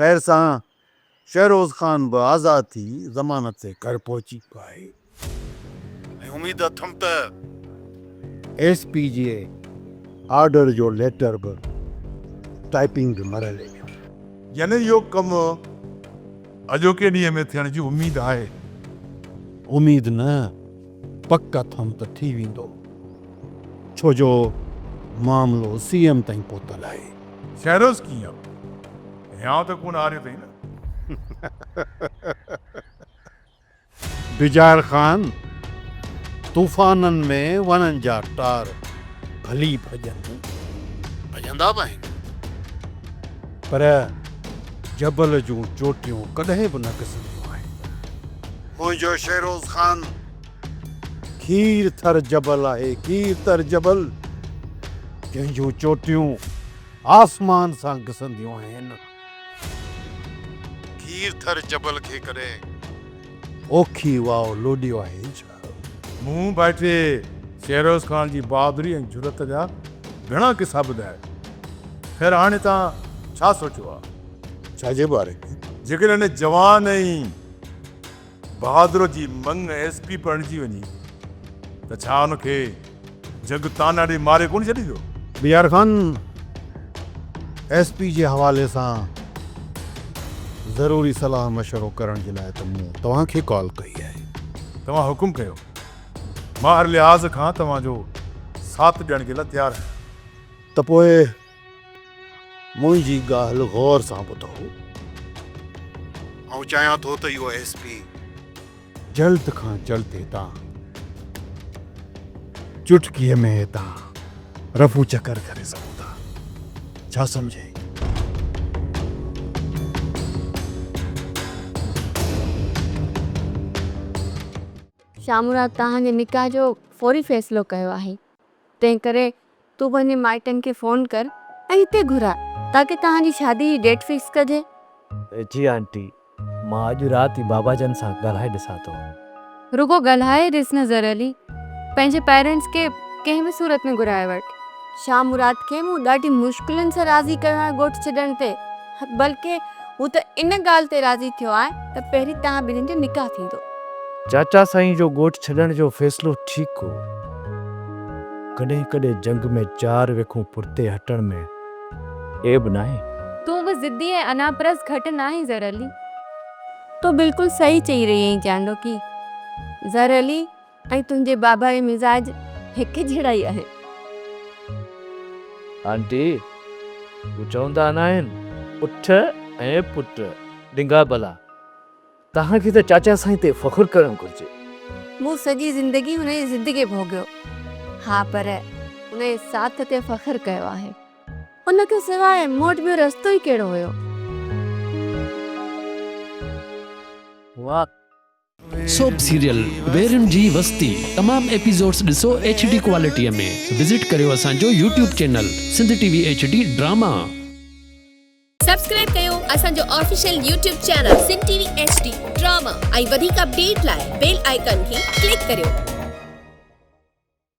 ख़ैर सां शहरोज़ ख़ान बि आज़ाद थी ज़मानत ते घर पहुची पियो आहे ऐं उमेद अथमि त SP जे ऑर्डर जो लेटर बि टाइपिंग बि मरले वियो। यानी इहो कमु अॼोके ॾींहं में थियण जी उमेद आहे। उमेद न पक अथमि त थी वेंदो, छो जो मामिलो CM ताईं पहुतल आहे। शहरोज़ कीअं या त कोन हारियो अथई न। बिजार ख़ान तूफ़ाननि में वणनि जा टार भली भॼंदा बि आहिनि, पर जबल जूं चोटियूं कॾहिं बि न घिसंदियूं आहिनि। मुंहिंजो शहरोज़ ख़ान खीर थर जबल आहे, खीर थर जबल, जंहिंजूं चोटियूं आसमान सां घिसंदियूं आहिनि। खीर थर जबल खे कॾहिं ओखी वाओ लोॾियो आहे छा? मूं बैठे शहरोज़ ख़ान जी बहादुरी ऐं जुरत जा घणा किसा ॿुधाए। ख़ैर हाणे तव्हां छा सोचियो आहे? छाजे बारे में? जेकॾहिं जवान ऐं बहादुर जी मंग SP बणिजी वञी त छा हुनखे जग ताना ॾे मारे कोन छॾींदो? बियार ख़ान SP जे हवाले सां ज़रूरी सलाह मशवरो करण जे लाइ त मूं तव्हांखे कॉल कई आहे। तव्हां हुकुम कयो, मां हर लिहाज़ खां तव्हांजो साथ ॾियण जे लाइ तयारु आहियां। त पोइ मुंहिंजी ॻाल्हि गौर सां ॿुधो। ऐं चाहियां थो त इहो SP जल्द खां जल्द हितां चुटकीअ में हितां रफू चकर करे सघूं था, छा सम्झे? शामूरात तव्हांजे निकाह जो फौरी फ़ैसिलो कयो आहे, तंहिं करे तूं पंहिंजे माइटनि खे फ़ोन कर ऐं हिते घुरा ताकी तव्हांजी शादी जी डेट फिक्स कजे। जी आंटी, मां अॼु राति बाबा जन सां ॻाल्हाए ॾिसां थो। रुगो ॻाल्हाए ॾिस न ज़र अली, पंहिंजे पेरेंट्स खे कंहिं बि सूरत में घुराए वठि। शामूरात खे मूं ॾाढी मुश्किलनि सां राज़ी कयो आहे ॻोठु छॾण ते, बल्कि हू त इन ॻाल्हि ते राज़ी थियो आहे त पहिरीं तव्हां ॿिन्हिनि जो निकाह थींदो। चाचा साईं जो ॻोठु छॾण जो फ़ैसिलो ठीकु हो। कॾहिं कॾहिं जंग में 4 वेखूं पुरते हटण में एब नाहे। तूं बि ज़िद्दी ऐं अनापरस घटि नाहीं ज़र अली। तो बिल्कुलु सही चई रही आहीं चांडो की ज़र अली ऐं तुंहिंजे बाबा जो मिज़ाज हिकु जहिड़ा ई आहे। आंटी, हू चवंदा न आहिनि उठ ऐं पुट डिंगा भला। तव्हांखे त चाचा साईं ते फ़ख़ुरु करणु घुरिजे। मूं सॼी ज़िंदगी हुनजी ज़िद खे भोॻियो, हा, पर हुनजे साथ ते फ़ख़ुरु कयो आहे। उनखे सवाइ मूं वटि ॿियो रस्तो ई कहिड़ो हुयो? वाह, सोप सीरियल वेरन जी वस्ती तमाम एपिसोड्स ॾिसो HD क्वालिटीअ में। विज़िट करियो असांजो YouTube channel Sindh TV HD drama. Subscribe कयो असांजो official YouTube channel Sindh TV HD drama ऐं वधीक अपडेट लाइ बेल आइकन खे क्लिक करियो।